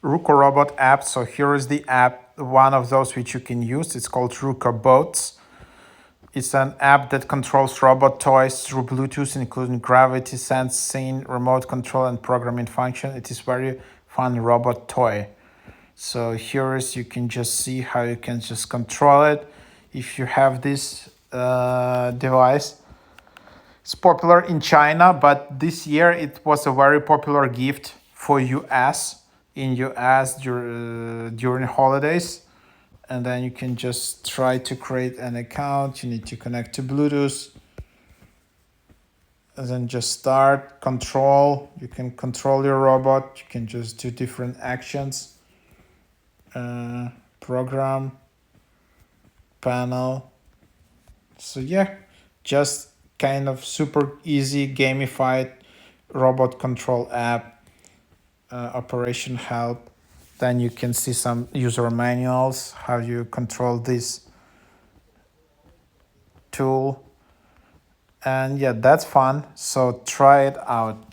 Ruko robot app. So here is the app, one of those which you can use. It's called Ruko Bots. It's an app that controls robot toys through Bluetooth, including gravity sensing, remote control, and programming function. It is very fun robot toy. So here is, you can just see how you can just control it if you have this device. It's popular in China, but this year it was a very popular gift for US, in US during holidays. And then you can just try to create an account. You need to connect to Bluetooth. And then just start, control. You can control your robot. You can just do different actions. Program, panel. So yeah, just kind of super easy gamified robot control app. Operation help. Then you can see some user manuals, how you control this tool. And yeah, that's fun. So try it out.